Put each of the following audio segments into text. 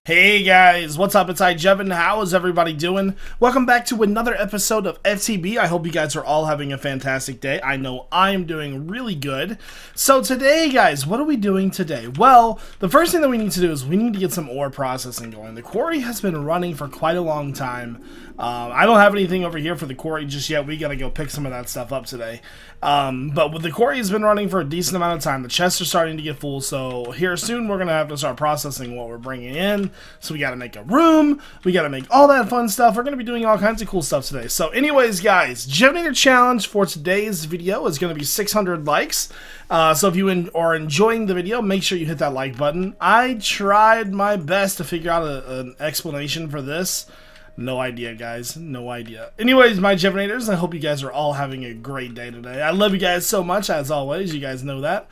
Hey guys, what's up? It's iJevin. How is everybody doing? Welcome back to another episode of FTB. I hope you guys are all having a fantastic day. I know I am doing really good. So today, guys, what are we doing today? Well, the first thing that we need to do is we need to get some ore processing going. The quarry has been running for quite a long time. I don't have anything over here for the quarry just yet. We gotta go pick some of that stuff up today. But with the quarry has been running for a decent amount of time. The chests are starting to get full, so here soon we're gonna have to start processing what we're bringing in. So we gotta make a room, we gotta make all that fun stuff. We're gonna be doing all kinds of cool stuff today. So anyways, guys, Jevinator challenge for today's video is gonna be 600 likes. So if you are enjoying the video, make sure you hit that like button. I tried my best to figure out an explanation for this. No idea, guys. No idea. Anyways, my Jevinators, I hope you guys are all having a great day today. I love you guys so much, as always. You guys know that.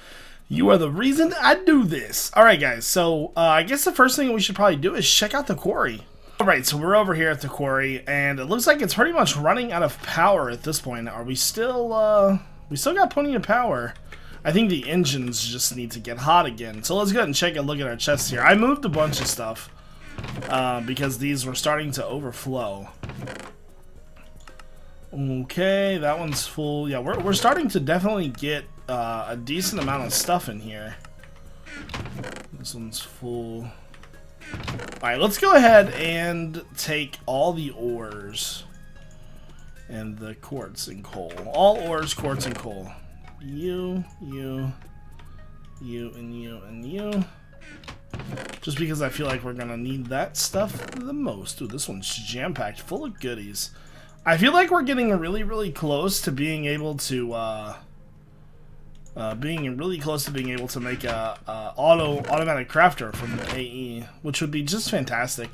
You are the reason I do this. Alright, guys. So, I guess the first thing we should probably do is check out the quarry. Alright, so we're over here at the quarry, and it looks like it's pretty much running out of power at this point. Are we still, we still got plenty of power. I think the engines just need to get hot again. So let's go ahead and check and look at our chests here. I moved a bunch of stuff. Because these were starting to overflow. Okay, that one's full. Yeah, we're starting to definitely get a decent amount of stuff in here. This one's full. Alright, let's go ahead and take all the ores and the quartz and coal. All ores, quartz, and coal. You, and you. Just because I feel like we're gonna need that stuff the most. Ooh, this one's jam-packed full of goodies. I feel like we're getting really close to being able to make a automatic crafter from the AE, which would be just fantastic.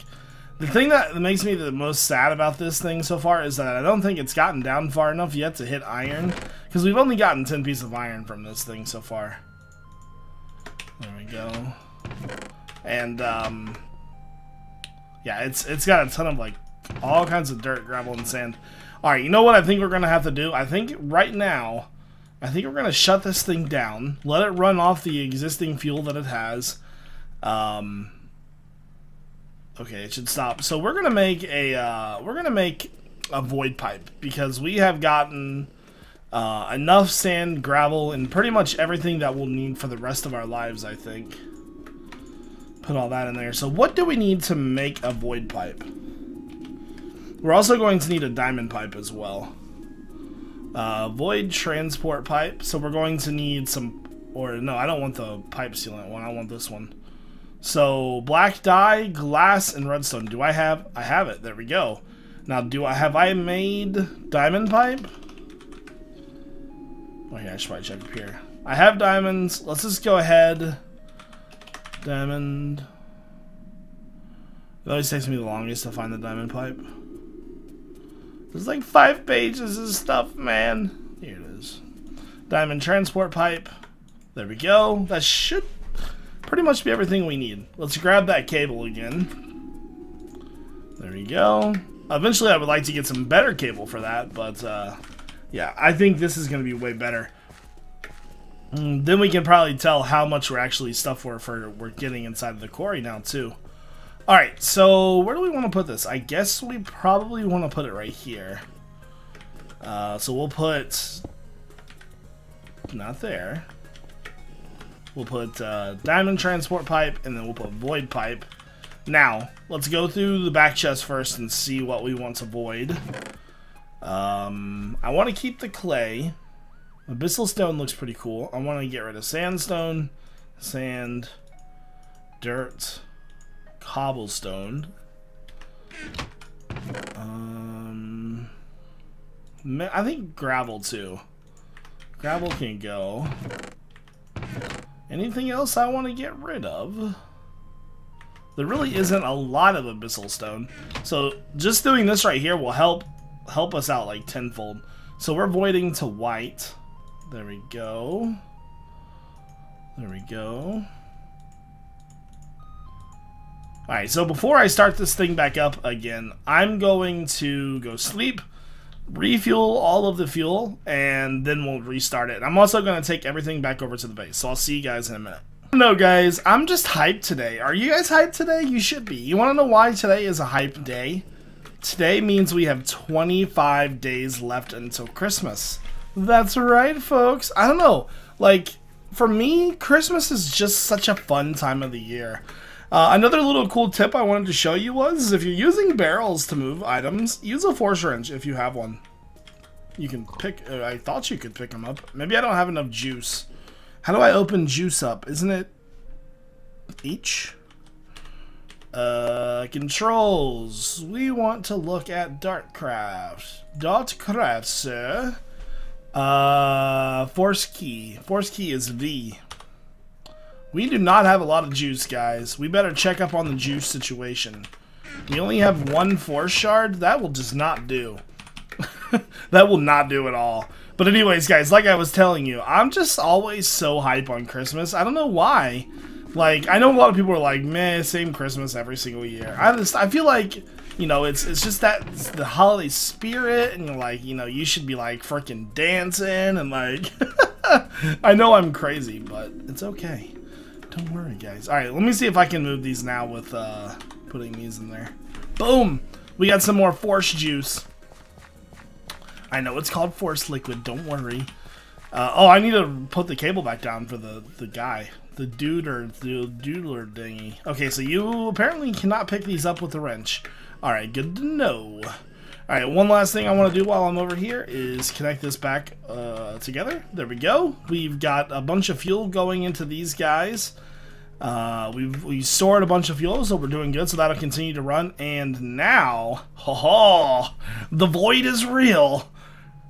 The thing that makes me the most sad about this thing so far is that I don't think it's gotten down far enough yet to hit iron, because we've only gotten 10 pieces of iron from this thing so far. There we go. And yeah, it's got a ton of like all kinds of dirt, gravel, and sand. Alright, you know what I think we're gonna have to do? I think right now, we're gonna shut this thing down, let it run off the existing fuel that it has. Okay, it should stop. So we're gonna make a void pipe, because we have gotten enough sand, gravel, and pretty much everything that we'll need for the rest of our lives, I think. Put all that in there. So what do we need to make a void pipe? We're also going to need a diamond pipe as well. Void transport pipe. So we're going to need some, or no, I don't want the pipe sealant one. I want this one. So black dye, glass, and redstone. Do I have? I have it. There we go. Now, have I made diamond pipe? Oh yeah, I should probably check up here. I have diamonds. Let's just go ahead. Diamond. It always takes me the longest to find the diamond pipe. There's like 5 pages of stuff, man. Here it is. Diamond transport pipe. There we go. That should pretty much be everything we need. Let's grab that cable again. There we go. Eventually I would like to get some better cable for that, but yeah, I think this is going to be way better. Then we can probably tell how much we're actually we're getting inside of the quarry now too. Alright, so where do we want to put this? I guess we probably want to put it right here. So we'll put, not there. We'll put diamond transport pipe, and then we'll put void pipe. Now, let's go through the back chest first and see what we want to void. I want to keep the clay. Abyssal stone looks pretty cool. I want to get rid of sandstone, sand, dirt, cobblestone. I think gravel too. Gravel can go. Anything else I want to get rid of? There really isn't a lot of abyssal stone, so just doing this right here will help us out like tenfold. So we're voiding to white. There we go. There we go. Alright, so before I start this thing back up again, I'm going to go sleep, refuel all of the fuel, and then we'll restart it. I'm also going to take everything back over to the base, so I'll see you guys in a minute. No, guys, I'm just hyped today. Are you guys hyped today? You should be. You want to know why today is a hype day? Today means we have 25 days left until Christmas. That's right, folks. I don't know. Like, for me, Christmas is just such a fun time of the year. Another little cool tip I wanted to show you was, if you're using barrels to move items, use a force wrench if you have one. You can pick, I thought you could pick them up. Maybe I don't have enough juice. How do I open juice up? Isn't it H? Controls. We want to look at Dartcraft. Dartcraft, sir. Force key. Force key is V. We do not have a lot of juice, guys. We better check up on the juice situation. We only have one force shard. That will just not do. That will not do at all. But anyways, guys, like I was telling you, I'm just always so hype on Christmas. I don't know why. Like, I know a lot of people are like, meh, same Christmas every single year. I feel like, you know, it's just that it's the holiday spirit, and you're like, you know, you should be like freaking dancing and like I know I'm crazy, but it's okay. Don't worry, guys. Alright, let me see if I can move these now with putting these in there. Boom! We got some more force juice. I know it's called force liquid, don't worry. Oh, I need to put the cable back down for the guy. The doodler dingy. Okay, so you apparently cannot pick these up with the wrench. Alright, good to know. Alright, one last thing I want to do while I'm over here is connect this back together. There we go. We've got a bunch of fuel going into these guys. We stored a bunch of fuel, so we're doing good, so that'll continue to run. And now, the void is real.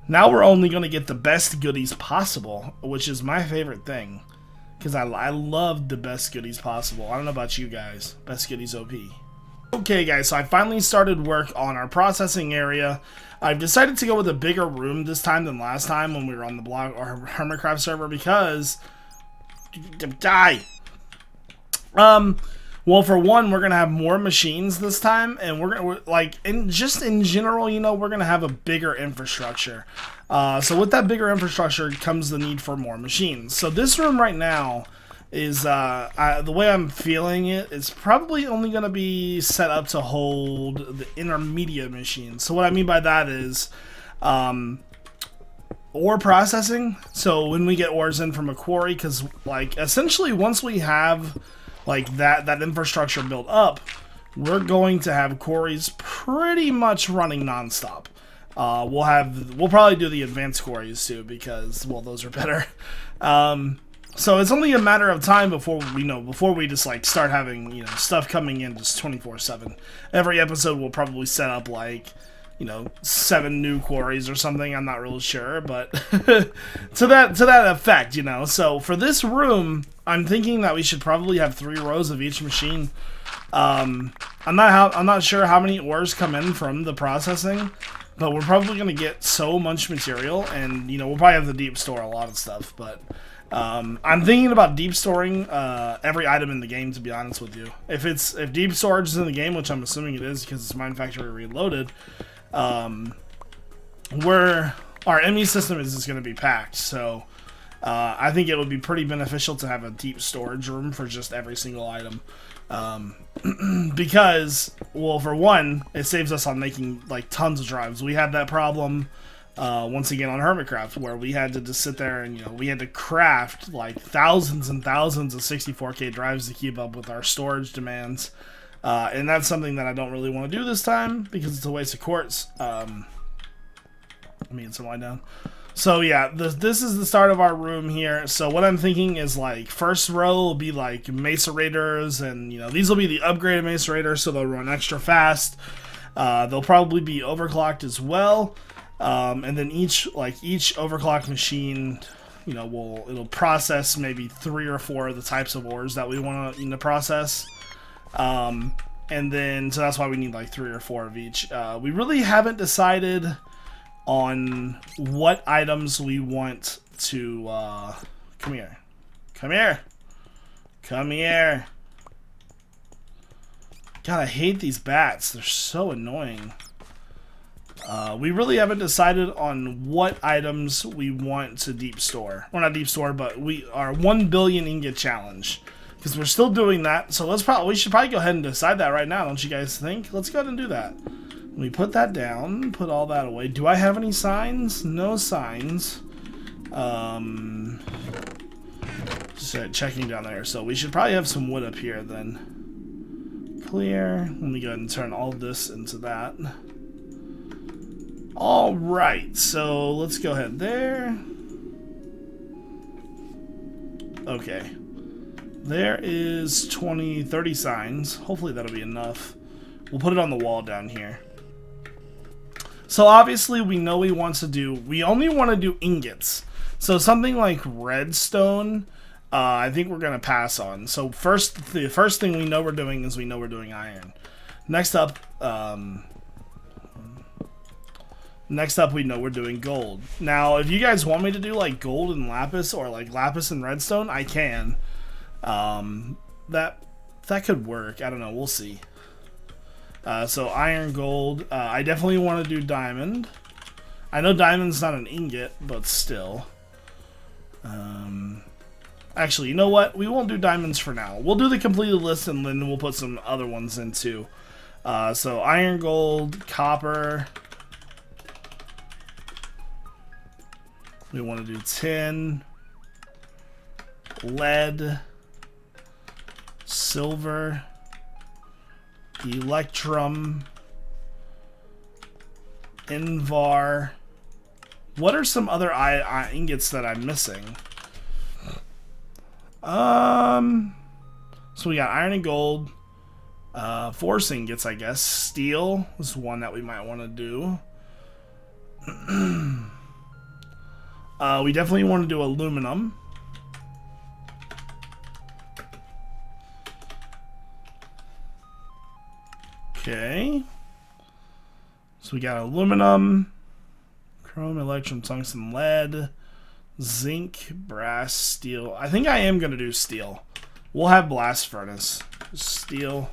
Now we're only going to get the best goodies possible, which is my favorite thing. Because I love the best goodies possible. I don't know about you guys. Best goodies OP. Okay, guys, so I finally started work on our processing area. I've decided to go with a bigger room this time than last time when we were on the blog or Hermitcraft server because... Die! Well, for one, we're gonna have more machines this time, and we're like, in general, you know, we're gonna have a bigger infrastructure. So with that bigger infrastructure comes the need for more machines. So this room right now is, the way I'm feeling it, it's probably only gonna be set up to hold the intermediate machines. So what I mean by that is, ore processing. So when we get ores in from a quarry, because like essentially once we have like that infrastructure built up, we're going to have quarries pretty much running non-stop. We'll probably do the advanced quarries too, because, well, those are better. So it's only a matter of time before we just like start having, you know, stuff coming in just 24/7. Every episode we'll probably set up like, you know, 7 new quarries or something. I'm not really sure, but to that effect, you know. So for this room, I'm thinking that we should probably have 3 rows of each machine. I'm not sure how many ores come in from the processing, but we're probably gonna get so much material, and you know, we'll probably have to deep store a lot of stuff. But I'm thinking about deep storing every item in the game, to be honest with you. If deep storage is in the game, which I'm assuming it is because it's Mine Factory Reloaded, our ME system is just going to be packed, so I think it would be pretty beneficial to have a deep storage room for just every single item, because, well, for one, it saves us on making like tons of drives. We had that problem once again on Hermitcraft, where we had to just sit there and, you know, we had to craft like thousands and thousands of 64K drives to keep up with our storage demands. And that's something that I don't really want to do this time because it's a waste of quartz. Let me get some line down. So yeah, this is the start of our room here. So what I'm thinking is, like, first row will be like macerators, and you know, these will be the upgraded macerators, so they'll run extra fast. They'll probably be overclocked as well. And then each overclock machine, you know, it'll process maybe 3 or 4 of the types of ores that we want to process. And then, so that's why we need like 3 or 4 of each. We really haven't decided on what items we want to, come here. God, I hate these bats. They're so annoying. We really haven't decided on what items we want to deep store. Well, not deep store, but our 1 billion ingot challenge. Because we're still doing that, so we should probably go ahead and decide that right now, don't you guys think? Let's go ahead and do that. Let me put that down, put all that away. Do I have any signs? No signs. Just checking down there, so we should probably have some wood up here then. Clear. Let me go ahead and turn all this into that. Alright, so let's go ahead there. Okay. There is 30 signs. Hopefully that'll be enough. We'll put it on the wall down here. So obviously we know we only want to do ingots. So something like redstone, I think we're going to pass on. So the first thing we know we're doing is iron. Next up, we know we're doing gold. Now, if you guys want me to do like gold and lapis or like lapis and redstone, I can. That could work. I don't know. We'll see. So iron, gold. I definitely want to do diamond. I know diamond's not an ingot, but still. Actually, you know what? We won't do diamonds for now. We'll do the completed list and then we'll put some other ones in too. So iron, gold, copper. We want to do tin, lead, silver, electrum, invar. What are some other ingots that I'm missing? So we got iron and gold, force ingots, I guess. Steel is one that we might want to do. We definitely want to do aluminum. Okay. So we got aluminum, chrome, electrum, tungsten, lead, zinc, brass, steel. I think I am going to do steel. We'll have blast furnace. Steel.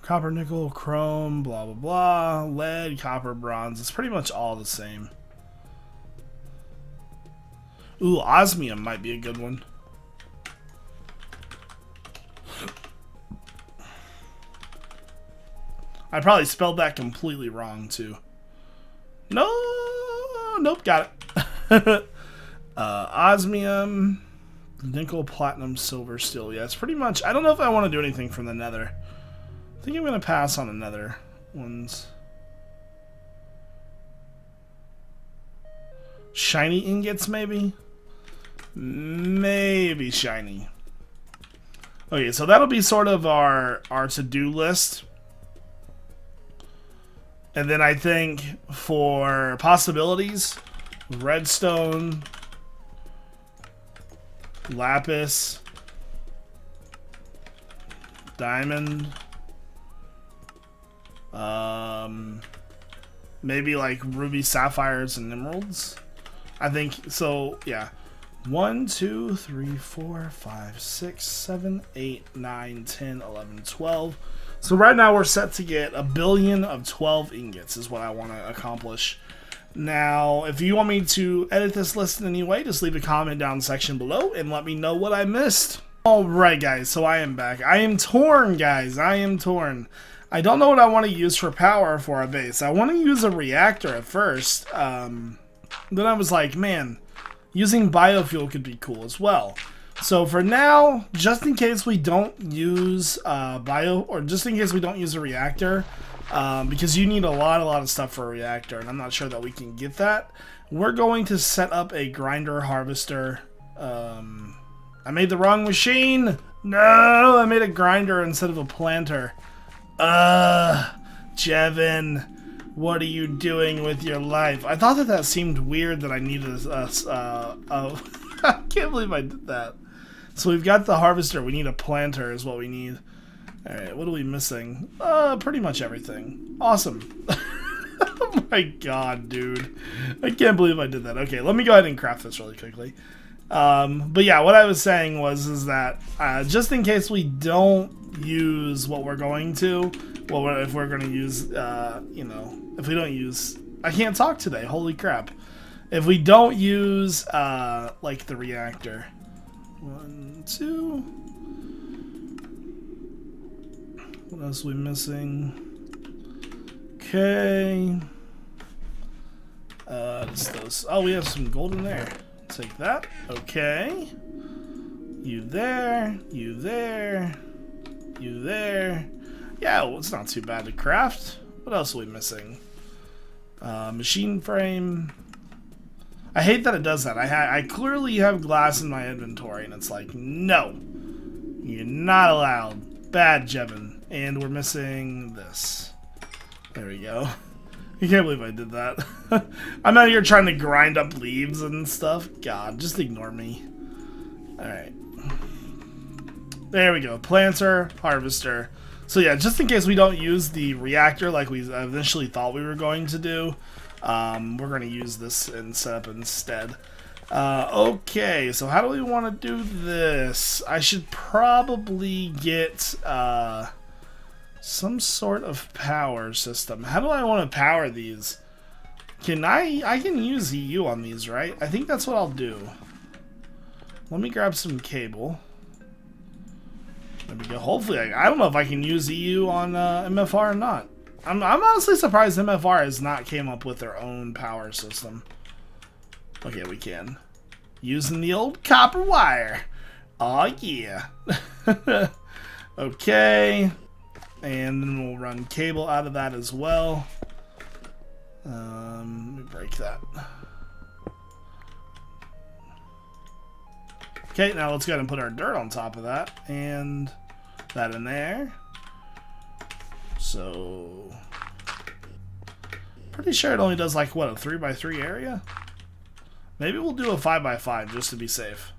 Copper, nickel, chrome, blah, blah, blah. Lead, copper, bronze. It's pretty much all the same. Ooh, osmium might be a good one. I probably spelled that completely wrong, too. No, nope, got it. Osmium, nickel, platinum, silver, steel. Yeah, it's pretty much... I don't know if I want to do anything from the nether. I think I'm going to pass on the nether ones. Shiny ingots, maybe? Maybe shiny. Okay, so that'll be sort of our to-do list. And then I think for possibilities, redstone, lapis, diamond, maybe like ruby, sapphires, and emeralds. I think so. Yeah, 1, 2, 3, 4, 5, 6, 7, 8, 9, 10, 11, 12. So right now we're set to get 1,000,000,012 ingots is what I want to accomplish. Now, if you want me to edit this list in any way, just leave a comment down in the section below and let me know what I missed. Alright guys, so I am back. I am torn, guys. I am torn. I don't know what I want to use for power for our base. I want to use a reactor at first. Then I was like, man, using biofuel could be cool as well. So for now, just in case we don't use just in case we don't use a reactor, because you need a lot of stuff for a reactor, and I'm not sure that we can get that, we're going to set up a grinder harvester. I made the wrong machine! No! I made a grinder instead of a planter. Jevin, what are you doing with your life? I thought that seemed weird that I needed I can't believe I did that. So we've got the harvester. We need a planter is what we need. Alright, what are we missing? Pretty much everything. Awesome. Oh my god, dude. I can't believe I did that. Okay, let me go ahead and craft this really quickly. But yeah, what I was saying is that just in case we don't use what we're going to, well, if we're going to use, you know, if we don't use, I can't talk today, holy crap. If we don't use, like the reactor. 1, 2. What else are we missing? Okay. Just those. Oh, we have some gold in there. Take that. Okay. You there. You there. You there. Yeah, well, it's not too bad to craft. What else are we missing? Machine frame. I hate that it does that. I clearly have glass in my inventory, and it's like, no. You're not allowed. Bad, Jevin. And we're missing this. There we go. I can't believe I did that. I'm out here trying to grind up leaves and stuff. God, just ignore me. Alright. There we go. Planter, harvester. So yeah, just in case we don't use the reactor like we initially thought we were going to do, we're going to use this and set up instead. Okay, so how do we want to do this? I should probably get some sort of power system. How do I want to power these? I can use EU on these, right? I think that's what I'll do. Let me grab some cable. There we go. Hopefully, I don't know if I can use EU on MFR or not. I'm honestly surprised MFR has not came up with their own power system. Okay, we can. Using the old copper wire. Oh yeah. Okay. And then we'll run cable out of that as well. Let me break that. Okay, now let's go ahead and put our dirt on top of that. And that in there. So, pretty sure it only does like, what, a 3x3 area? Maybe we'll do a 5x5 just to be safe.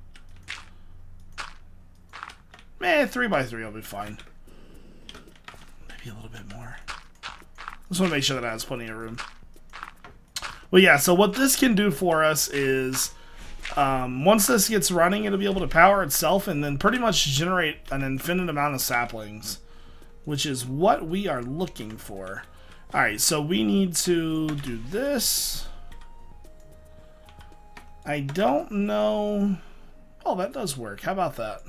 3x3 will be fine. Maybe a little bit more. Just want to make sure that it has plenty of room. Well, yeah, so what this can do for us is, once this gets running, it'll be able to power itself and then pretty much generate an infinite amount of saplings, which is what we are looking for. Alright, so we need to do this. I don't know. Oh, that does work. How about that?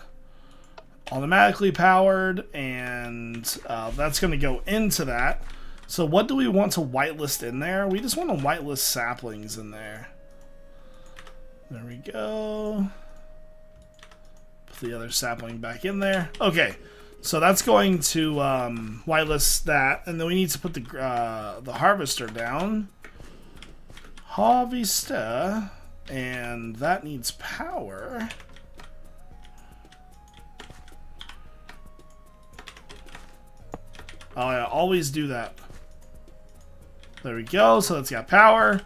Automatically powered, and that's going to go into that. So what do we want to whitelist in there? We just want to whitelist saplings in there. There we go. Put the other sapling back in there. Okay, so that's going to whitelist that, and then we need to put the harvester down. Harvester, and that needs power. Oh yeah, always do that. There we go, so it's got power.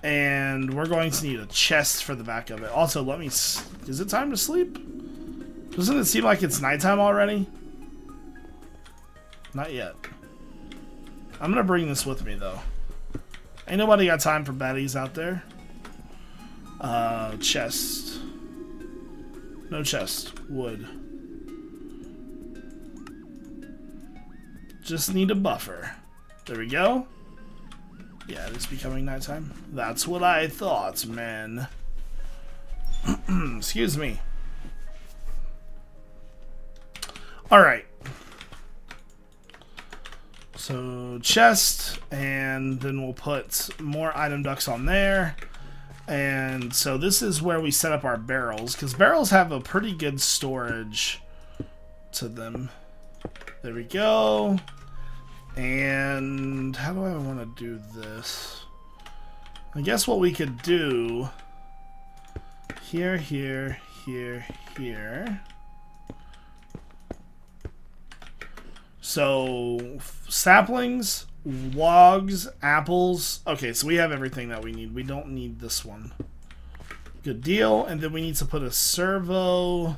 And we're going to need a chest for the back of it. Also, let me... Is it time to sleep? Doesn't it seem like it's nighttime already? Not yet. I'm gonna bring this with me, though. Ain't nobody got time for baddies out there. Chest. No chest. Wood. Just need a buffer. There we go. Yeah, it's becoming nighttime. That's what I thought, man. Excuse me. Alright. So, chest, and then we'll put more item ducts on there. And so this is where we set up our barrels, because barrels have a pretty good storage to them. There we go. And how do I want to do this? I guess what we could do here, here, here, here. So saplings, logs, apples. Okay, so we have everything that we need. We don't need this one. Good deal. And then we need to put a servo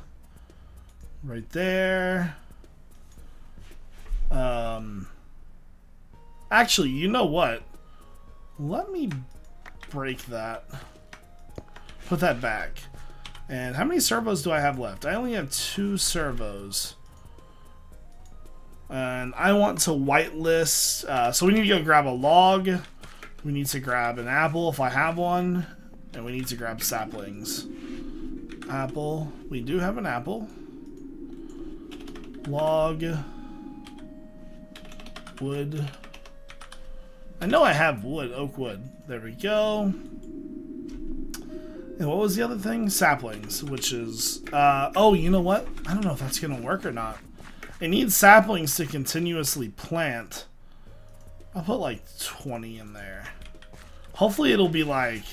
right there. Actually, you know what? Let me break that. Put that back. And how many servos do I have left? I only have 2 servos. And I want to whitelist. So we need to go grab a log. We need to grab an apple if I have one. And we need to grab saplings. Apple. We do have an apple. Log. Wood. I know I have wood. Oak wood. There we go. And what was the other thing? Saplings, which is... oh, you know what? I don't know if that's going to work or not. It needs saplings to continuously plant. I'll put like 20 in there. Hopefully it'll be like...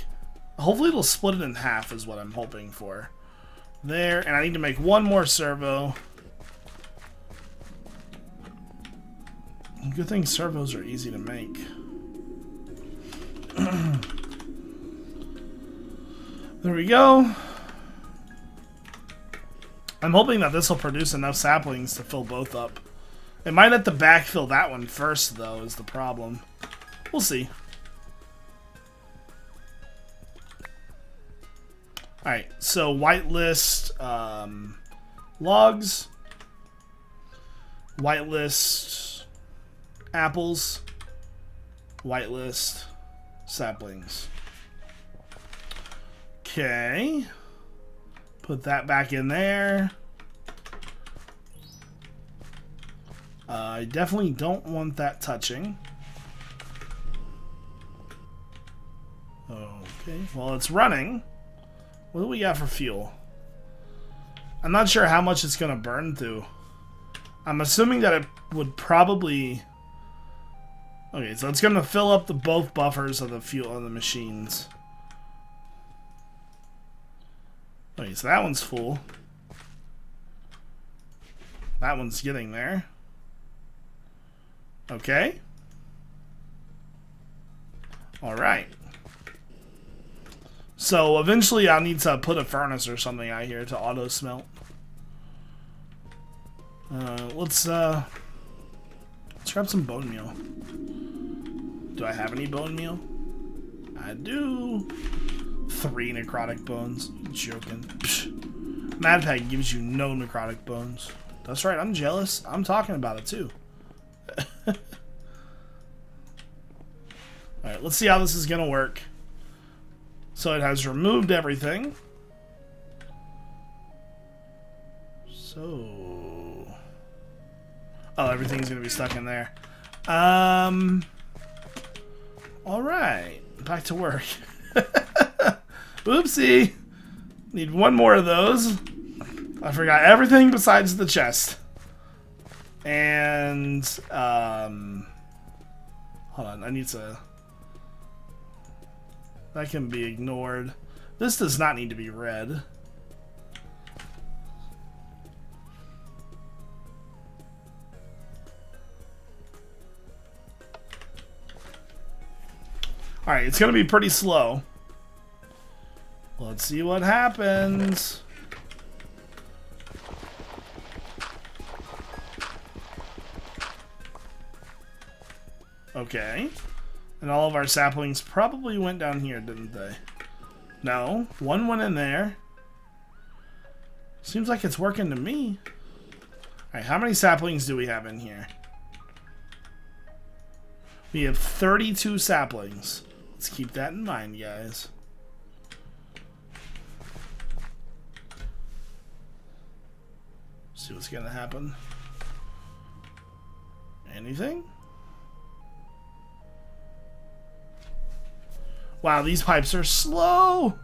Hopefully it'll split it in half is what I'm hoping for. There, and I need to make 1 more servo. Good thing servos are easy to make. There we go. I'm hoping that this will produce enough saplings to fill both up. It might have to backfill that one first, though, is the problem. We'll see. Alright, so whitelist logs. Whitelist apples. Whitelist saplings. Okay. Put that back in there. I definitely don't want that touching. Okay, well, it's running. What do we got for fuel? I'm not sure how much it's going to burn through. I'm assuming that it would probably... Okay, so it's going to fill up both buffers of the fuel of the machines. Okay, so that one's full. That one's getting there. Okay. Alright. So eventually I'll need to put a furnace or something out here to auto smelt. Let's grab some bone meal. Do I have any bone meal? I do. 3 necrotic bones. I'm joking. Psh. Mad Pack gives you no necrotic bones. That's right, I'm jealous. I'm talking about it too. Alright, let's see how this is gonna work. So it has removed everything. So... Oh, everything's gonna be stuck in there. Alright, back to work. Oopsie! Need 1 more of those. I forgot everything besides the chest. And, hold on, I need to... That can be ignored. This does not need to be read. Alright, it's going to be pretty slow. Let's see what happens. Okay. And all of our saplings probably went down here, didn't they? No. 1 went in there. Seems like it's working to me. Alright, how many saplings do we have in here? We have 32 saplings. Let's keep that in mind, guys. See what's gonna happen. Anything? Wow, these pipes are slow.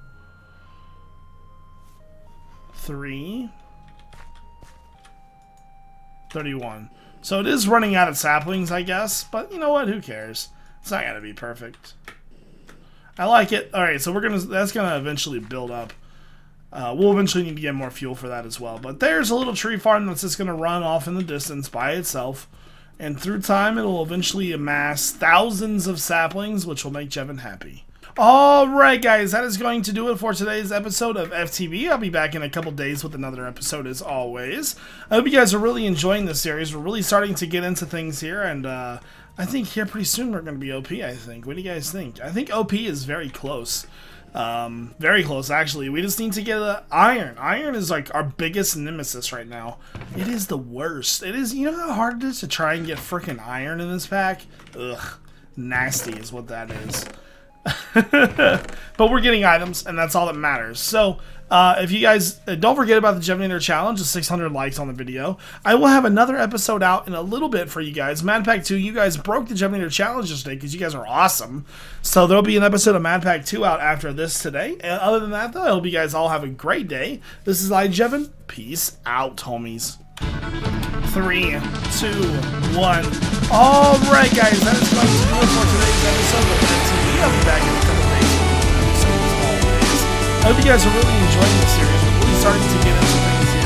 3. 31. So it is running out of saplings, I guess. But you know what? Who cares? It's not gonna be perfect. I like it. All right, so that's gonna eventually build up. We'll eventually need to get more fuel for that as well. But there's a little tree farm that's just gonna run off in the distance by itself. And through time, it'll eventually amass thousands of saplings, which will make Jevin happy. Alright guys, that is going to do it for today's episode of FTB. I'll be back in a couple days with another episode as always. I hope you guys are really enjoying this series. We're really starting to get into things here, and I think here pretty soon we're going to be OP, I think. What do you guys think? I think OP is very close. Very close, actually. We just need to get iron. Iron is like our biggest nemesis right now. It is the worst. It is, you know how hard it is to try and get freaking iron in this pack? Ugh. Nasty is what that is. But we're getting items, and that's all that matters. So, if you guys don't forget about the Jevinator challenge, the 600 likes on the video. I will have another episode out in a little bit for you guys. Mad Pack 2, you guys broke the Jevinator challenge yesterday because you guys are awesome. So there'll be an episode of Mad Pack 2 out after this today. And other than that, though, I hope you guys all have a great day. This is iJevin. Peace out, homies. 3, 2, 1. Alright, guys, that is going to do it for today's episode of FTB. I'll be back in a couple days with another episode as always. I hope you guys are really enjoying this series. We're really starting to get into things here.